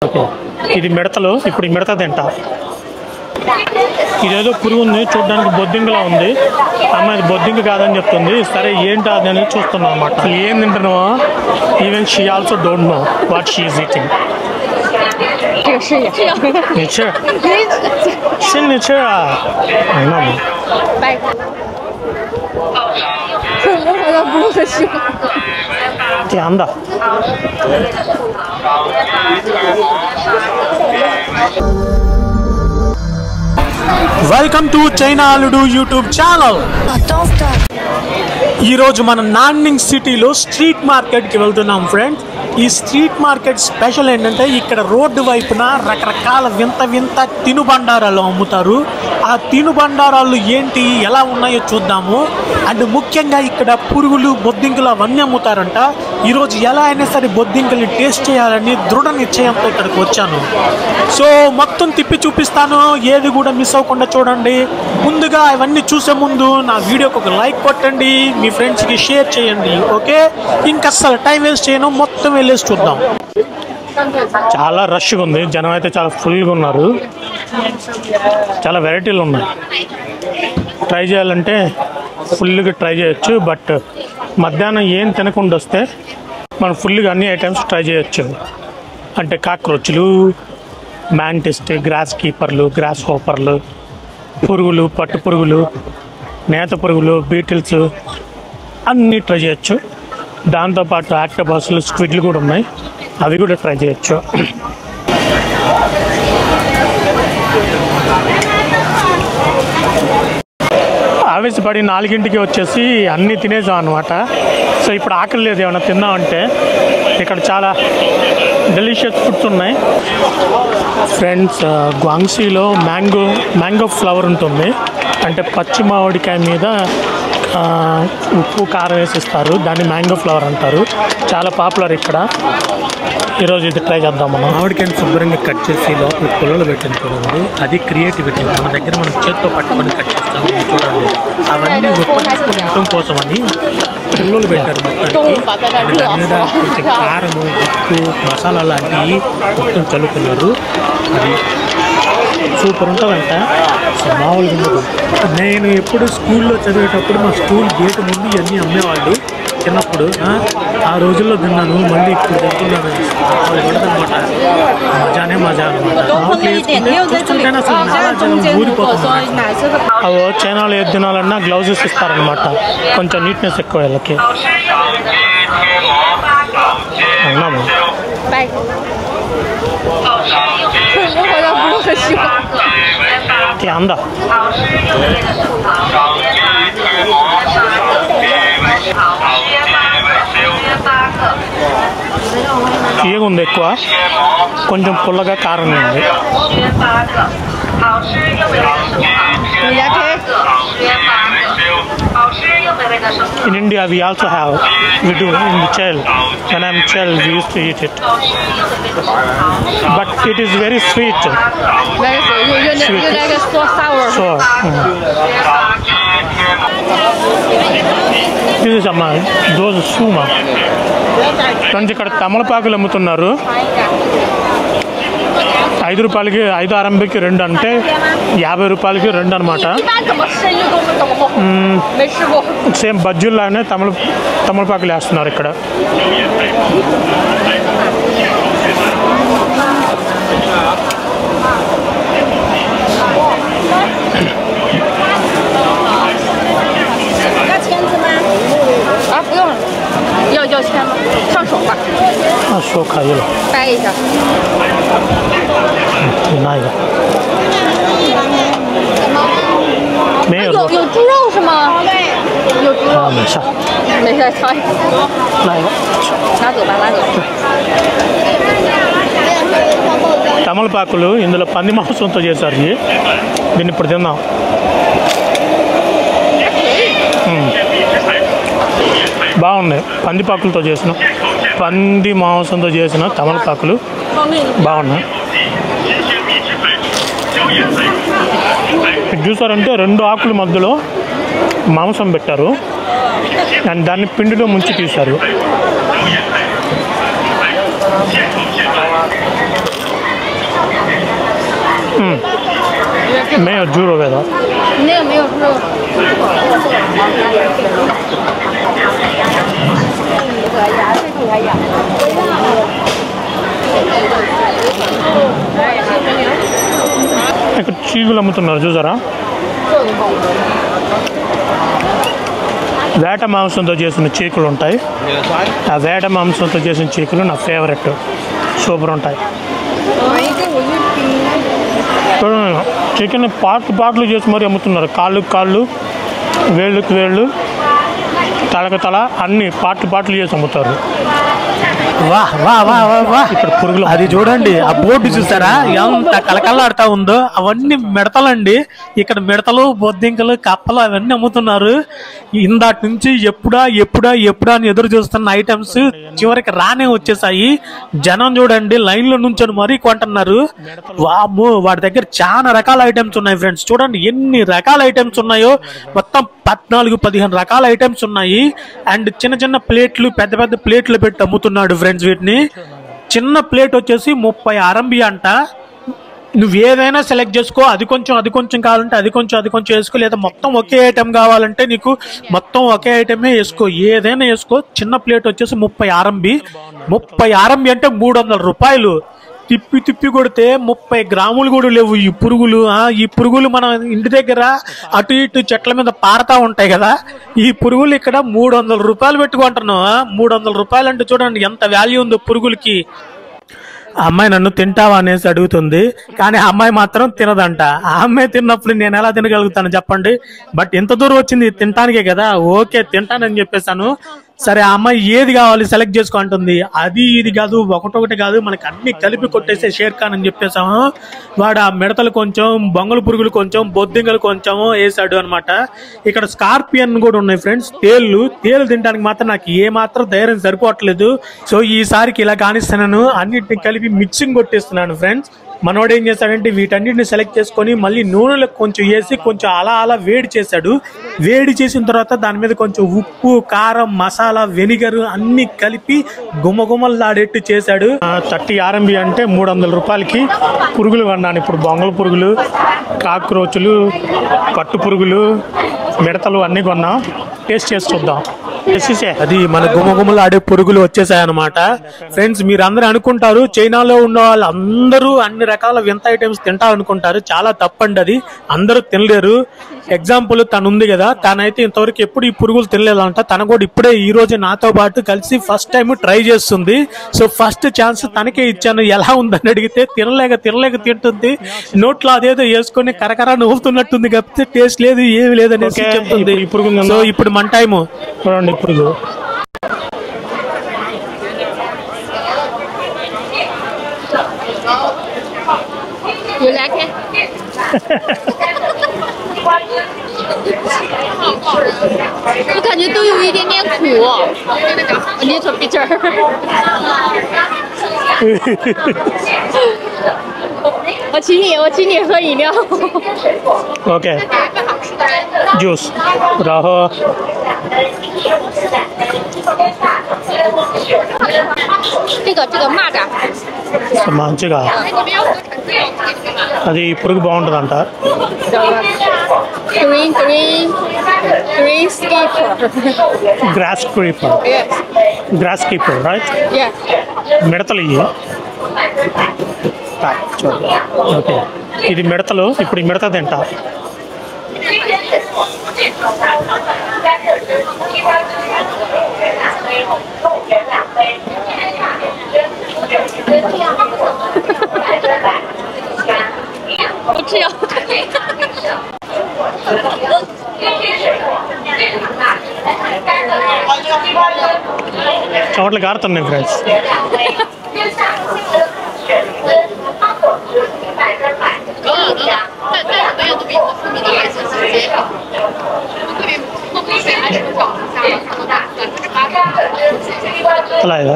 Okay, ఇది మిడతలు. ఇప్పుడు ఈ మిడత తింటా. ఇదేదో పురుగు ఉంది, చూడడానికి బొద్దింకలా ఉంది. అమ్మాయి బొద్దింక కాదని చెప్తుంది. సరే ఏంటి అది అనేది చూస్తున్నాం అన్నమాట. ఏం తింటున్నావా? Even she also don't know what she is eating. Welcome to China అల్లుడు యూట్యూబ్ ఛానల్. ఈరోజు మనం నాన్నింగ్ సిటీలో స్ట్రీట్ మార్కెట్కి వెళ్తున్నాం ఫ్రెండ్స్. ఈ స్ట్రీట్ మార్కెట్ స్పెషల్ ఏంటంటే ఇక్కడ రోడ్డు వైపున రకరకాల వింత వింత తినుబండారాలు అమ్ముతారు. ఆ తినుబండారాలు ఏంటి, ఎలా ఉన్నాయో చూద్దాము. అండ్ ముఖ్యంగా ఇక్కడ పురుగులు, బొద్దింకలు అవన్నీ అమ్ముతారంట. ఈరోజు ఎలా అయినా సరే బొద్దింకల్ని టేస్ట్ చేయాలని దృఢ నిశ్చయంతో ఇక్కడికి వచ్చాను. సో మొత్తం తిప్పి చూపిస్తాను, ఏది కూడా మిస్ అవ్వకుండా చూడండి. ముందుగా అవన్నీ చూసే ముందు నా వీడియోకి ఒక లైక్ కొట్టండి, మీ ఫ్రెండ్స్కి షేర్ చేయండి. ఓకే, ఇంకా అసలు టైం వేస్ట్ చేయను, మొత్తం వెళ్ళేసి చూద్దాం. చాలా రష్గా ఉంది, జనం అయితే చాలా ఫుల్గా ఉన్నారు. చాలా వెరైటీలు ఉన్నాయి. ట్రై చేయాలంటే ఫుల్గా ట్రై చేయొచ్చు. బట్ మధ్యాహ్నం ఏం తినకుండా వస్తే మనం ఫుల్గా అన్ని ఐటమ్స్ ట్రై చేయొచ్చు. అంటే కాక్రోచ్లు, మ్యాంటిస్ట్, గ్రాస్ కీపర్లు, గ్రాస్ హోపర్లు, పురుగులు, పట్టు పురుగులు, నేత పురుగులు, బీటిల్స్ అన్నీ ట్రై చేయొచ్చు. దాంతోపాటు ఆక్టోపస్లు, స్క్విడ్లు కూడా ఉన్నాయి, అవి కూడా ట్రై చేయొచ్చు. ఆవేశపడి 4ంటికి వచ్చేసి అన్నీ తినేసాం అనమాట. సో ఇప్పుడు ఆకలి లేదు, ఏమైనా తిందామంటే. ఇక్కడ చాలా డెలిషియస్ ఫుడ్స్ ఉన్నాయి ఫ్రెండ్స్. గ్వాంగ్సీలో మ్యాంగో ఫ్లవర్ ఉంటుంది. అంటే పచ్చి మామిడికాయ మీద ఉప్పు కారం వేసిస్తారు, దాన్ని మ్యాంగో ఫ్లవర్ అంటారు. చాలా పాపులర్ ఇక్కడ. ఈరోజు ఇది ట్రై చేద్దాం. మనం మామిడికాయని శుభ్రంగా కట్ చేసి లోపల పుల్లలు పెట్టిన చూడండి, అది క్రియేటివిటీ. మన దగ్గర మనం చేత్తో పట్టుకొని కట్ చేస్తాం చూడండి. అవన్నీ ఉపయోగించడం కోసం అని పుల్లలు పెట్టారు మొత్తానికి. దాని మీద కొంచెం కారము, ఉప్పు, మసాలా లాంటివి మొత్తం చల్లుతున్నారు. అది సూపర్ ఉంటుందంట, మామూలుగా ఉండదు. నేను ఎప్పుడు స్కూల్లో చదివేటప్పుడు మా స్కూల్ గేట్ ముందు ఇవన్నీ అమ్మేవాళ్ళు. చిన్నప్పుడు ఆ రోజుల్లో తిన్నాను, మళ్ళీ ఇప్పుడు తింటున్నాను. అనమాట మజానే మజా అనమాట. ఊరిపోతుంది. అవో చైనాలో ఏది తినాలన్నా గ్లౌజెస్ ఇస్తారనమాట, కొంచెం నీట్నెస్ ఎక్కువ వీళ్ళకి. అన్నాము. 我好像不是很喜欢。甜的。తీయగా ఉంది ఎక్కువ, కొంచెం పుల్లగా కారంగా ఉంది. In India, we also have, we do in the child. When I'm child, we used to eat it. But it is very sweet. Very sweet. You like it so sour. So, this is those suma. Friends ఇక్కడ తమలపాకులు అమ్ముతున్నారు. 5 రూపాయలకి 5 RMBకి 2 అంటే 50 రూపాయలకి 2 అనమాట. Same బజ్జీల్లాగానే తమలపాకులు వేస్తున్నారు ఇక్కడ.要钱吗？上手吧。手可以了。掰一下。你拿一个。没有。有猪肉是吗？有猪肉。没事。没事，尝一个。拿一个。拿走吧，拿走。తమలపాకులు ఇందులో పంది మాంసంతో చేశారు. దీన్ని ఇప్పుడు తిందాం. బాగున్నాయి. పందిపాకులతో చేసిన, పంది మాంసంతో చేసిన తమలపాకులు బాగున్నాయి. చూసారంటే 2 ఆకుల మధ్యలో మాంసం పెట్టారు అండ్ దాన్ని పిండిలో ముంచి తీశారు. 没有猪肉味道。那个没有猪肉。ఇక్కడ చీకులు అమ్ముతున్నారు చూసారా. వేట మాంసంతో చేసిన చీకులు ఉంటాయి. ఆ వేట మాంసంతో చేసిన చీకులు నా ఫేవరెట్, సూపర్ ఉంటాయి. చికెన్ పార్ట్లు చేసి మరీ అమ్ముతున్నారు. కాళ్ళు, వేళ్ళకి వేళ్ళు, తలకు తల అన్ని పార్ట్లు చేసి అమ్ముతారు. వాహ్ వాహ్ వాహ్ వాహ్ వాహ్. ఇక్కడ పురుగులు అది చూడండి, ఆ బోర్డు చూసారా ఎంత కలకల్లాడుతా ఉందో. అవన్నీ మిడతలండి. ఇక్కడ మిడతలు, బొద్దింకలు, కప్పలు అవన్నీ అమ్ముతున్నారు. ఇందాటి నుంచి ఎప్పుడా అని ఎదురు చూస్తున్న ఐటమ్స్ చివరికి రానే వచ్చేసాయి. జనం చూడండి లైన్ లో నుంచొని మరీ కొంటున్నారు. వామ్మో, వాడి దగ్గర చాలా రకాల ఐటమ్స్ ఉన్నాయి ఫ్రెండ్స్. చూడండి ఎన్ని రకాల ఐటమ్స్ ఉన్నాయో. మొత్తం 14-15 రకాల ఐటమ్స్ ఉన్నాయి. అండ్ చిన్న ప్లేట్లు, పెద్ద ప్లేట్లు పెట్టి అమ్ముతున్నాడు ఫ్రెండ్స్. వీటిని చిన్న ప్లేట్ వచ్చేసి 30 RMB అంట. నువ్వు ఏదైనా సెలెక్ట్ చేసుకో. అది కొంచెం కావాలంటే అది కొంచెం వేసుకో. లేదా మొత్తం ఒకే ఐటెం కావాలంటే నీకు మొత్తం ఒకే ఐటమే వేసుకో. ఏదైనా వేసుకో. చిన్న ప్లేట్ వచ్చేసి 30 RMB. 30 RMB అంటే 300 రూపాయలు. తిప్పి కొడితే 30 గ్రాములు కూడా లేవు ఈ పురుగులు. ఈ పురుగులు మన ఇంటి దగ్గర అటు ఇటు చెట్ల మీద పారుతా ఉంటాయి కదా. ఈ పురుగులు ఇక్కడ 300 రూపాయలు పెట్టుకుంటున్నావు. 300 రూపాయలు అంటే చూడండి ఎంత వాల్యూ ఉందో పురుగులకి. ఆ అమ్మాయి నన్ను తింటావా అనేసి అడుగుతుంది, కానీ ఆ అమ్మాయి మాత్రం తినదంట. ఆ అమ్మాయి తిన్నప్పుడు నేను ఎలా తినగలుగుతాను చెప్పండి. బట్ ఎంత దూరం వచ్చింది తినటానికే కదా. ఓకే తింటానని చెప్పేశాను. సరే ఆ అమ్మాయి ఏది కావాలి సెలెక్ట్ చేసుకో అంటుంది. అది ఇది కాదు, ఒకటొకటి కాదు, మనకి అన్ని కలిపి కొట్టేసే షేర్ ఖాన్ అని చెప్పేసాము. వాడు ఆ మిడతలు కొంచెం, బొంగళ పురుగులు కొంచెం, బొద్దింగలు కొంచెం వేసాడు అనమాట. ఇక్కడ స్కార్పియన్ కూడా ఉన్నాయి ఫ్రెండ్స్. తేళ్లు తినడానికి మాత్రం నాకు ఏ మాత్రం ధైర్యం సరిపోవట్లేదు. సో ఈసారికి ఇలా కానిస్తున్నాను, అన్నిటిని కలిపి మిక్సింగ్ కొట్టేస్తున్నాను ఫ్రెండ్స్. మనోడు ఏం చేశాడంటే వీటన్నిటిని సెలెక్ట్ చేసుకొని మళ్ళీ నూనెలో కొంచెం వేసి కొంచెం అలా వేడి చేశాడు. వేడి చేసిన తర్వాత దాని మీద కొంచెం ఉప్పు, కారం, మసాలా, వెనిగర్ అన్ని కలిపి గుమ్మగుమ్మలాడేట్టు చేశాడు. 30 RMB అంటే 300 రూపాయలకి పురుగులు కొన్నాను. ఇప్పుడు బొంగళ పురుగులు, కాక్రోచులు, పట్టు పురుగులు, మిడతలు అన్నీ కొన్నాం. టేస్ట్ చేసి చూద్దాం. అది మన గుమ్మగుమ్మలాడే పురుగులు వచ్చేసాయి అనమాట. ఫ్రెండ్స్ మీరు అందరూ అనుకుంటారు చైనాలో ఉన్న వాళ్ళందరూ అన్ని రకాల వింత ఐటమ్స్ తింటా అనుకుంటారు. చాలా తప్పండి. అది అందరూ తినలేరు. ఎగ్జాంపుల్ తను ఉంది కదా, తనైతే ఇంతవరకు ఎప్పుడు ఈ పురుగులు తినలేదంట. తన కూడా ఇప్పుడే ఈ రోజు నాతో పాటు కలిసి ఫస్ట్ టైం ట్రై చేస్తుంది. సో ఫస్ట్ ఛాన్స్ తనకే ఇచ్చాను. ఎలా ఉందని అడిగితే తినలేక తింటుంది. నోట్లో అదేదో వేసుకొని కరకరా నవ్వుతున్నట్టుంది కాకపోతే టేస్ట్ లేదు, ఏమి లేదనేసి చెప్తుంది. సో ఇప్పుడు మన టైము పురుగు. You like it? 我感觉都有一点点苦。我捏出鼻子儿。我请你喝饮料。OK。Juice， 然后。这个蚂蚱。什么这个？అది పురుగు బాగుంటుందంట. Green skipper. Grass creeper. Yes. Grass keeper, right? Yeah. మిడతలు ఇవి. ఓకే ఇది మిడతలు. ఇప్పుడు ఈ మిడత తింటా. చోట్ల కారుతున్నాయి ఫ్రెండ్స్.再来一个。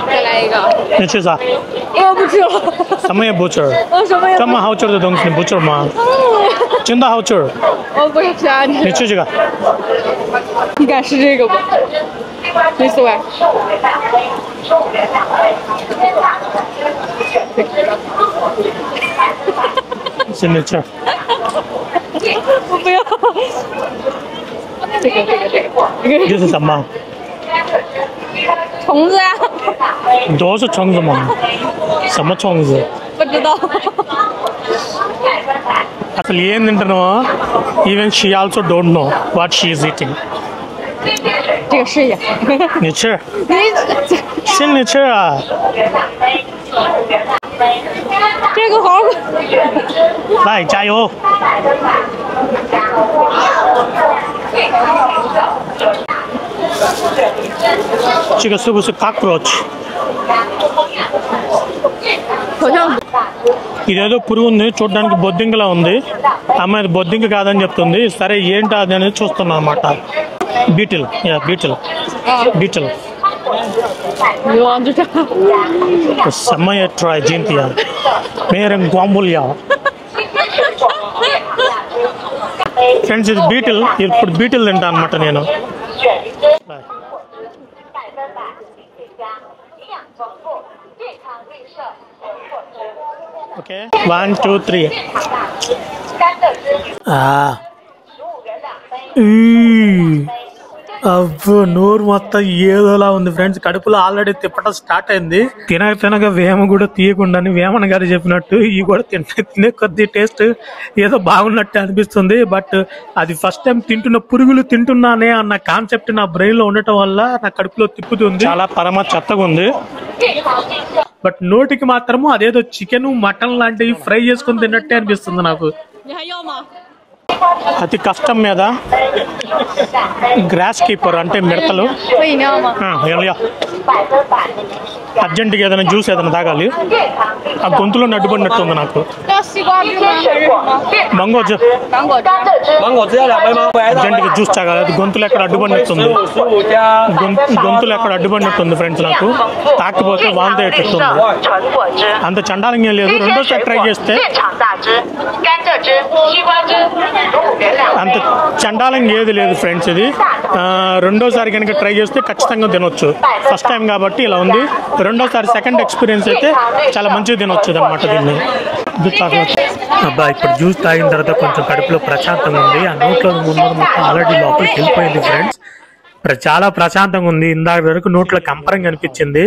再来一个。你吃啥？我不吃了。什么也不吃？什么也不吃。这么好吃的东西你不吃吗？真的好吃。我不吃啊。你吃这个。你敢吃这个不？没事吧？ signature。我不要。这个。这是什么？虫子呀。都是虫子吗？什么虫子？不知道。అసలు ఏం తింటున్నావో even she also don't know what she is eating 这个试一下。你吃你是你吃啊这个好。来加油这个是不是 cockroach 好像 ఇదేదో పురుగు ఉంది చూడడానికి బొద్దింకలా ఉంది అమ్మాయి బొద్దింక కాదని చెప్తుంది సరే ఏంటి అది అనేది చూస్తున్నా అన్నమాట బీటిల్ బీటిల్ బీటిల్ 流亡之战。什么也 try 今天没人管不了ఫ్రెండ్స్ ఇది బీటిల్ ఇప్పుడు బీటిల్ తింటా అన్నమాట నేను ఓకే 1 2 3 అబ్బో నోరు మొత్తం ఏదోలా ఉంది ఫ్రెండ్స్ కడుపులో ఆల్రెడీ తిప్పటం స్టార్ట్ అయింది తినగా వేమ కూడా తీయకుండా వేమన గారు చెప్పినట్టు ఈ కూడా తినే కొద్ది టేస్ట్ ఏదో బాగున్నట్టు అనిపిస్తుంది బట్ అది ఫస్ట్ టైం తింటున్న పురుగులు తింటున్నానే అన్న కాన్సెప్ట్ నా బ్రెయిన్ లో ఉండటం వల్ల నా కడుపులో తిప్పుతుంది చాలా పరమ చెత్తగా ఉంది బట్ నోటికి మాత్రము అదేదో చికెన్ మటన్ లాంటివి ఫ్రై చేసుకుని తిన్నట్టే అనిపిస్తుంది నాకు అతి కష్టం మీద గ్రాస్ కీపర్ అంటే మిడతలు అర్జెంటుగా ఏదైనా జ్యూస్ ఏదైనా తాగాలి ఆ గొంతులో నడ్డుపడినట్టుంది నాకు అర్జెంటుగా జ్యూస్ తాగాలి అది గొంతులు ఎక్కడ అడ్డుపడినట్టుంది గొంతులు ఎక్కడ అడ్డుపడినట్టుంది ఫ్రెండ్స్ నాకు తాకపోతే వాంతి అయ్యేటట్టుంది అంత చండాలంగా లేదు రెండోసారి ట్రై చేస్తే అంత చండాలంగా ఏది లేదు ఫ్రెండ్స్ ఇది రెండోసారి కనుక ట్రై చేస్తే ఖచ్చితంగా తినొచ్చు ఫస్ట్ టైం కాబట్టి ఇలా ఉంది రెండోసారి సెకండ్ ఎక్స్పీరియన్స్ అయితే చాలా మంచిగా తినొచ్చు అనమాట దీన్ని అబ్బా ఇప్పుడు జ్యూస్ తాగిన తర్వాత కొంచెం కడుపులో ప్రశాంతంగా ఉంది ఆ నోట్లో ఉన్నది మొత్తం ఆల్రెడీ లోపలికి వెళ్ళిపోయింది ఫ్రెండ్స్ చాలా ప్రశాంతంగా ఉంది ఇందాక వరకు నోట్లో కంపరంగా అనిపించింది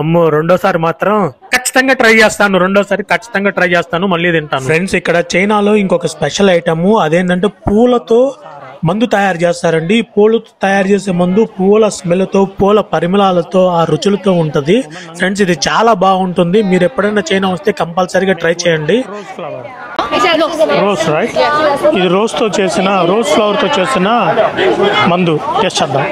అమ్మో రెండోసారి మాత్రం ఖచ్చితంగా ట్రై చేస్తాను మళ్ళీ తింటాను ఫ్రెండ్స్ ఇక్కడ చైనాలో ఇంకొక స్పెషల్ ఐటమ్ అదేంటంటే పూలతో మందు తయారు చేస్తారండి పూలతో తయారు చేసే మందు పూల స్మెల్ తో పూల పరిమళాలతో ఆ రుచులతో ఉంటది ఫ్రెండ్స్ ఇది చాలా బాగుంటుంది మీరు ఎప్పుడైనా చైనా వస్తే కంపల్సరీగా ట్రై చేయండి రోజ్ రైట్ ఇది రోజ్ ఫ్లవర్ తో చేసిన మందు టేస్ట్ చేద్దాం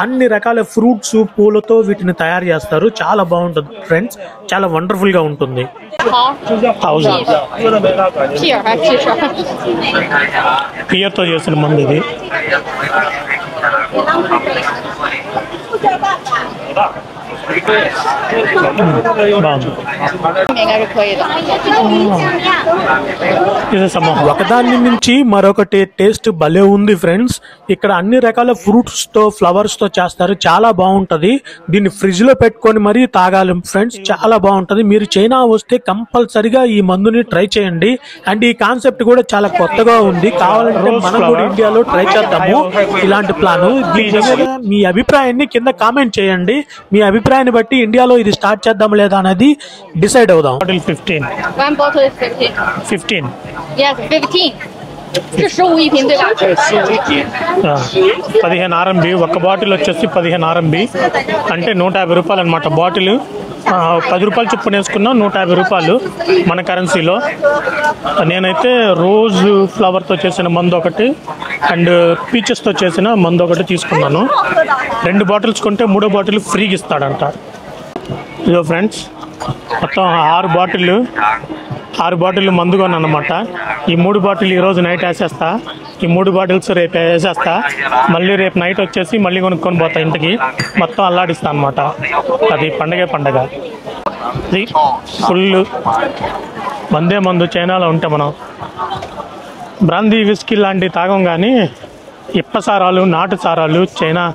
అన్ని రకాల ఫ్రూట్స్ పూలతో వీటిని తయారు చేస్తారు చాలా బాగుంటుంది ఫ్రెండ్స్ చాలా వండర్ఫుల్ గా ఉంటుంది పియర్ తో చేసిన మందు ఇది ఒకదాని నుంచి మరొకటి టేస్ట్ భలే ఉంది ఫ్రెండ్స్ ఇక్కడ అన్ని రకాల ఫ్రూట్స్ తో ఫ్లవర్స్ తో చేస్తారు చాలా బాగుంటది దీన్ని ఫ్రిడ్జ్ లో పెట్టుకొని మరీ తాగాలి ఫ్రెండ్స్ చాలా బాగుంటది మీరు చైనా వస్తే కంపల్సరిగా ఈ మందుని ట్రై చేయండి అండ్ ఈ కాన్సెప్ట్ కూడా చాలా కొత్తగా ఉంది కావాలంటే మనం కూడా ఇండియాలో ట్రై చేద్దాము ఇలాంటి ప్లాన్ మీ అభిప్రాయాన్ని కింద కామెంట్ చేయండి మీ అభిప్రాయాన్ని బట్టి ఇండియాలో ఇది స్టార్ట్ చేద్దాం లేదా అనేది డిసైడ్ అవుదాం 15 One bottle is 15. Yes, 15. 是15一瓶对吧？15 RMB ఒక బాటిల్ వచ్చేసి 15 RMB అంటే 150 రూపాయలు అన్నమాట బాటిల్ 10 రూపాయలు చొప్పున వేసుకున్నా 150 రూపాయలు మన కరెన్సీలో నేనైతే రోజ్ ఫ్లవర్ తో చేసిన మందు ఒకటి అండ్ పీచెస్ తో చేసిన మందు ఒకటి తీసుకున్నాను 2 బాటిల్స్ కొంటే 3వ బాటిల్ ఫ్రీగా ఇస్తాడంట ఇదో ఫ్రెండ్స్ మొత్తం 6 బాటిల్ మందు కొన్నాను అనమాట ఈ 3 బాటిల్ ఈరోజు నైట్ వేసేస్తా ఈ 3 బాటిల్స్ రేపు వేసేస్తా మళ్ళీ రేపు నైట్ వచ్చేసి మళ్ళీ కొనుక్కొని పోతా ఇంటికి మొత్తం అల్లాడిస్తా అనమాట అది పండగ ఇది ఫుల్ మందే మందు చైనాలో ఉంటే మనం బ్రాందీ విస్కీ లాంటివి తాగం కానీ ఇప్ప సారాలు నాటు సారాలు చైనా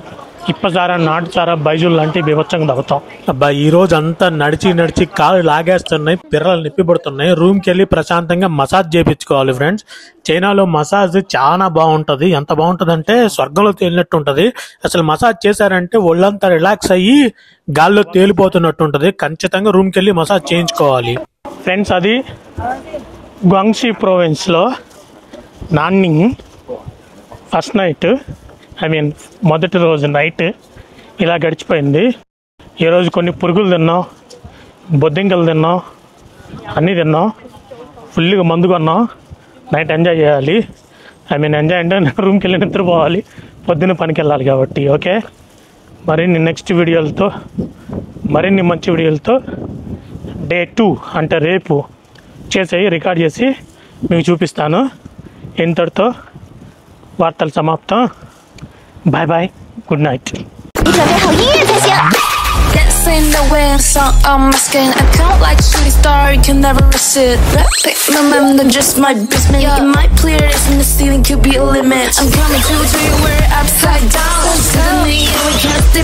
ఇప్పసారా నాటుచారా బైజులు లాంటి బీభత్సంగా తాగుతాం. అబ్బా ఈ రోజు అంతా నడిచి కాళ్ళు లాగేస్తున్నాయి, పిర్రలు నొప్పి పడుతున్నాయి. రూమ్కి వెళ్ళి ప్రశాంతంగా మసాజ్ చేయించుకోవాలి ఫ్రెండ్స్. చైనాలో మసాజ్ చాలా బాగుంటుంది. ఎంత బాగుంటుంది అంటే స్వర్గంలో తేలినట్టు ఉంటుంది. అసలు మసాజ్ చేశారంటే ఒళ్ళంతా రిలాక్స్ అయ్యి గాల్లో తేలిపోతున్నట్టు ఉంటుంది. ఖచ్చితంగా రూమ్కి వెళ్ళి మసాజ్ చేయించుకోవాలి ఫ్రెండ్స్. అది గ్వాంగ్షీ ప్రావిన్స్లో నాన్నింగ్ ఫస్ట్ నైట్, మొదటి రోజు నైట్ ఇలా గడిచిపోయింది. ఈరోజు కొన్ని పురుగులు తిన్నాం, బొద్దింకలు తిన్నాం, అన్నీ తిన్నాం, ఫుల్గా మందు కొన్నాం. నైట్ ఎంజాయ్ చేయాలి. ఎంజాయ్ అంటే రూమ్కి వెళ్ళి నిద్రపోవాలి, పొద్దున్న పనికి వెళ్ళాలి కాబట్టి. ఓకే, మరిన్ని నెక్స్ట్ వీడియోలతో, మరిన్ని మంచి వీడియోలతో డే 2 అంటే రేపు చేసేవి రికార్డ్ చేసి మీకు చూపిస్తాను. ఇంతటితో వార్తలు సమాప్తం. Bye bye. Good night. Dancing the way I song on my skin. I count like shooting star, you can never resist. Pick my mind, just my basement. You might clear this in the ceiling, could be a limit. I'm coming to you where upside down. Suddenly we can't stay.